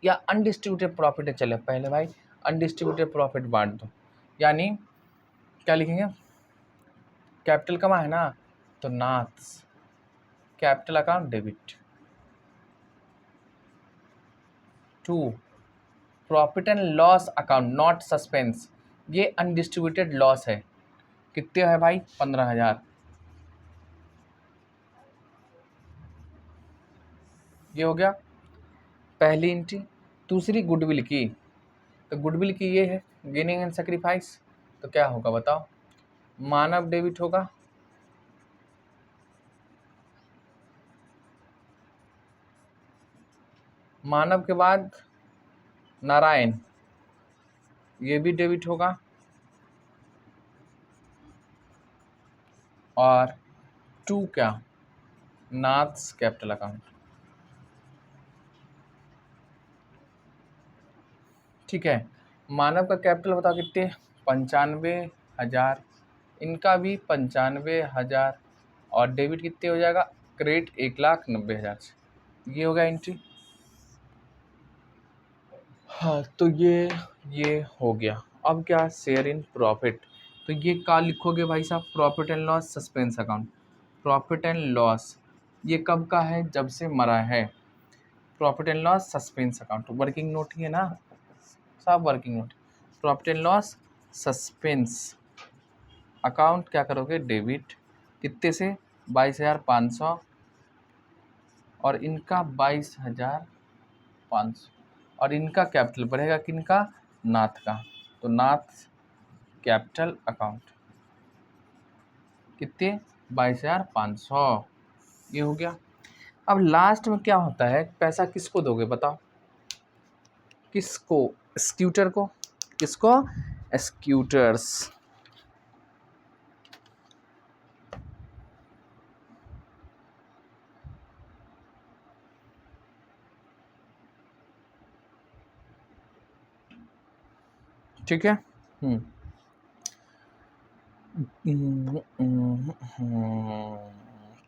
या अनडिस्ट्रीब्यूटेड प्रॉफिट है, चले पहले भाई अनडिस्ट्रीब्यूटेड प्रॉफिट बांट दो, यानी क्या लिखेंगे, कैपिटल कमा है ना, तो Nath's capital account debit to profit and loss account not suspense, ये अनडिस्ट्रीब्यूटेड लॉस है, कितने है भाई 15,000, ये हो गया पहली एंट्री। दूसरी गुडविल की, तो गुडविल की ये है गेनिंग एंड सेक्रीफाइस, तो क्या होगा बताओ, मानव डेबिट होगा, मानव के बाद नारायण, ये भी डेबिट होगा, और टू क्या, नाथ्स कैपिटल अकाउंट। ठीक है, मानव का कैपिटल बताओ कितने, 95,000, इनका भी 95,000, और डेबिट कितने हो जाएगा, क्रेडिट 1,90,000 से, ये हो गया एंट्री। हाँ तो ये हो गया। अब क्या, शेयर इन प्रॉफिट, तो ये क्या लिखोगे भाई साहब, profit and loss suspense account, profit and loss, ये कब का है, जब से मरा है, profit and loss suspense account, working note ही है ना साहब, working note, profit and loss suspense account क्या करोगे, डेबिट, कितने से 22,500, और इनका 22,500, और इनका कैपिटल बढ़ेगा किनका, नाथ का, तो नाथ कैपिटल अकाउंट कितने, 22,500, ये हो गया। अब लास्ट में क्या होता है, पैसा किसको दोगे बताओ, किसको, स्क्यूटर को, किसको, स्क्यूटर्स, ठीक है।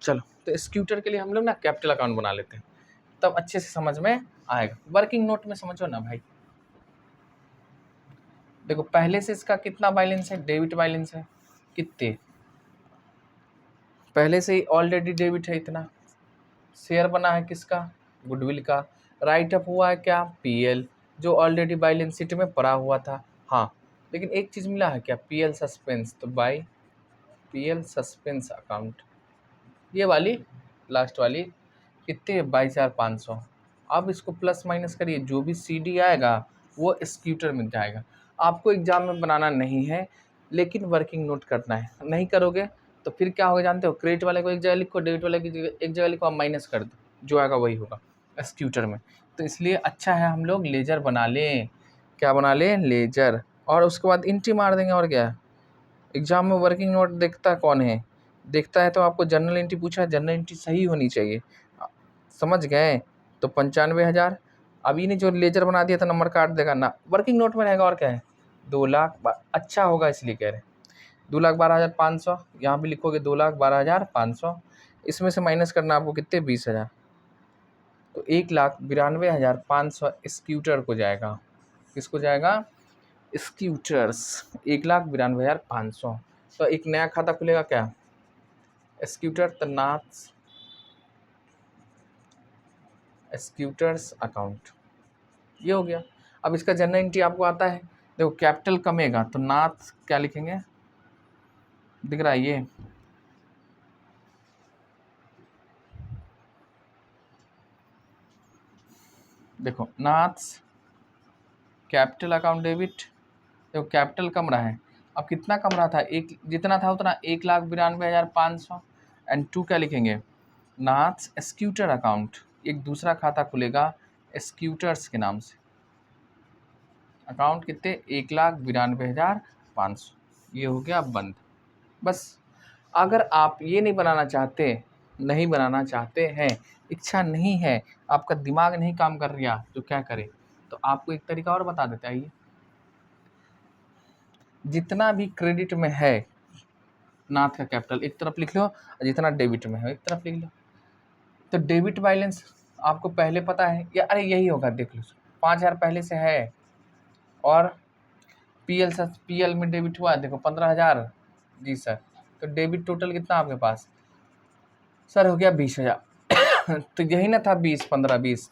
चलो तो स्कूटर के लिए हम लोग ना कैपिटल अकाउंट बना लेते हैं, तब अच्छे से समझ में आएगा। वर्किंग नोट में समझो ना भाई, देखो पहले से इसका कितना बैलेंस है, डेबिट बैलेंस है, कितने, पहले से ही ऑलरेडी डेबिट है इतना, शेयर बना है किसका, गुडविल का, राइट अप हुआ है क्या, पीएल, जो ऑलरेडी बैलेंस शीट में पड़ा हुआ था, हाँ, लेकिन एक चीज़ मिला है क्या, पीएल सस्पेंस, तो बाय पीएल सस्पेंस अकाउंट, ये वाली लास्ट वाली कितने, 22,500। अब इसको प्लस माइनस करिए, जो भी सीडी आएगा वो स्कूटर में जाएगा। आपको एग्जाम में बनाना नहीं है, लेकिन वर्किंग नोट करना है, नहीं करोगे तो फिर क्या होगा जानते हो, क्रेडिट वाले को एक जगह लिखो, डेबिट वाले की एक जगह लिखो, आप माइनस कर दो, जो आएगा वही होगा स्कूटर में। तो इसलिए अच्छा है हम लोग लेजर बना लें, क्या बना लें, लेजर, और उसके बाद इंट्री मार देंगे, और क्या, एग्जाम में वर्किंग नोट देखता कौन है, देखता है तो आपको जनरल एंट्री पूछा, जनरल एंट्री सही होनी चाहिए, समझ गए, तो 95,000, अभी ने जो लेजर बना दिया था नंबर काट देगा ना, वर्किंग नोट में रहेगा, और क्या है, 2,00,000, अच्छा होगा इसलिए कह रहे हैं, 2,12,500, यहाँ भी लिखोगे 2,12,500, इसमें से माइनस करना आपको कितने, 20,000, तो 1,92,500 स्कूटर को जाएगा, किसको जाएगा, स्कूटर्स, 1,92,500। तो एक नया खाता खुलेगा क्या, स्कूटर तनाथ स्कूटर्स अकाउंट, ये हो गया। अब इसका जनरल एंट्री आपको आता है, देखो कैपिटल कमेगा तो नाथ क्या लिखेंगे, दिख रहा है ये, देखो नाथ्स कैपिटल अकाउंट डेबिट, देखो कैपिटल कम रहा है, अब कितना कम रहा था, एक जितना था उतना, 1,92,500, एंड टू क्या लिखेंगे, नाथ्स स्कूटर अकाउंट, एक दूसरा खाता खुलेगा स्कूटर्स के नाम से, अकाउंट कितने, 1,92,500, ये हो गया बंद। बस अगर आप ये नहीं बनाना चाहते हैं, इच्छा नहीं है, आपका दिमाग नहीं काम कर रहा तो क्या करें, तो आपको एक तरीका और बता देते, आइए, जितना भी क्रेडिट में है नाथ का कैपिटल एक तरफ लिख लो, और जितना डेबिट में है एक तरफ लिख लो, तो डेबिट बैलेंस आपको पहले पता है, या अरे यही होगा, देख लो, 5,000 पहले से है, और पीएल में डेबिट हुआ देखो 15,000। जी सर, तो डेबिट टोटल कितना आपके पास सर हो गया 20,000। तो यही ना था 20, 15, 20।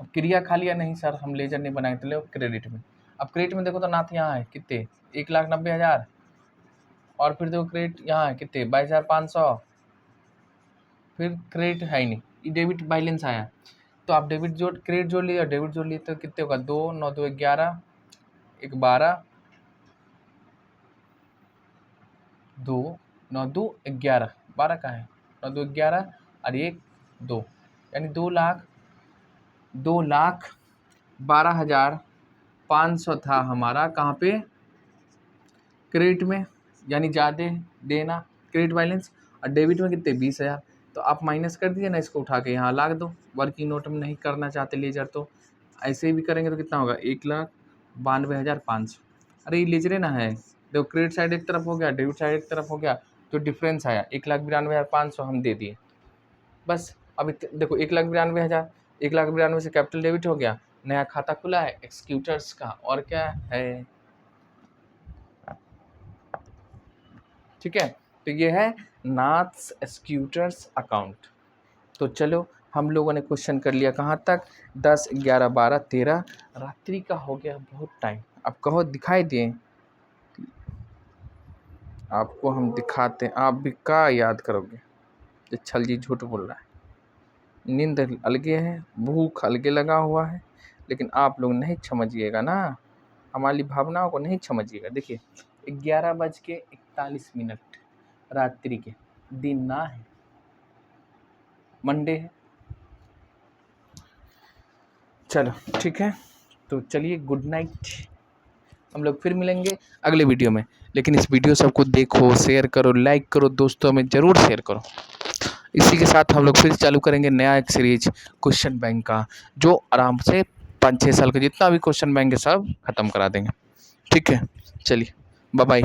अब क्रिया खा लिया नहीं सर, हम लेजर नहीं बनाए, तो लो क्रेडिट में। अब क्रेडिट में देखो तो नाथ यहाँ है कितने, 1,90,000, और फिर देखो क्रेडिट यहाँ है कितने, 22,500। फिर क्रेडिट है ही नहीं, ये डेबिट बैलेंस आया। तो आप डेबिट जोड़ क्रेडिट जोड़ लिए और डेबिट जोड़ लिए तो कितने होगा, 2, 9, 2, 11, 1, 12, 2, 9, 2, 11, 12 का है, 9, 2, 11 और 1, 2, यानी 2,12,500 था हमारा कहाँ पे, क्रेडिट में, यानी ज़्यादा देना क्रेडिट बैलेंस। और डेबिट में कितने, 20,000। तो आप माइनस कर दीजिए ना, इसको उठा के यहाँ लाग दो। वर्किंग नोट में नहीं करना चाहते लेजर तो ऐसे भी करेंगे तो कितना होगा, 1,92,500। अरे ये लेजरे ना है, देखो क्रेडिट साइड एक तरफ हो गया, डेबिट साइड एक तरफ हो गया, तो डिफरेंस आया 1,92,500 हम दे दिए बस। अब देखो 1,92,000, 1,92,000 से कैपिटल डेबिट हो गया, नया खाता खुला है एक्सक्यूटर्स का, और क्या है, ठीक है। तो ये है नाथ्स एक्सक्यूटर्स अकाउंट। तो चलो हम लोगों ने क्वेश्चन कर लिया कहाँ तक, 10, 11, 12, 13, रात्रि का हो गया बहुत टाइम। अब कहो दिखाई दिए आपको, हम दिखाते हैं, आप भी का याद करोगे, ये छल जी झूठ बोल रहा है। नींद अलगे है, भूख अलगे लगा हुआ है, लेकिन आप लोग नहीं समझिएगा ना, हमारी भावनाओं को नहीं समझिएगा। देखिए 11:41 रात्रि के, दिन ना है, मंडे है। चलो ठीक है, तो चलिए गुड नाइट, हम लोग फिर मिलेंगे अगले वीडियो में। लेकिन इस वीडियो सबको देखो, शेयर करो, लाइक करो, दोस्तों में ज़रूर शेयर करो। इसी के साथ हम लोग फिर चालू करेंगे नया एक सीरीज क्वेश्चन बैंक का, जो आराम से 5-6 साल का जितना भी क्वेश्चन बैंक है सब खत्म करा देंगे। ठीक है, चलिए बाय बाय।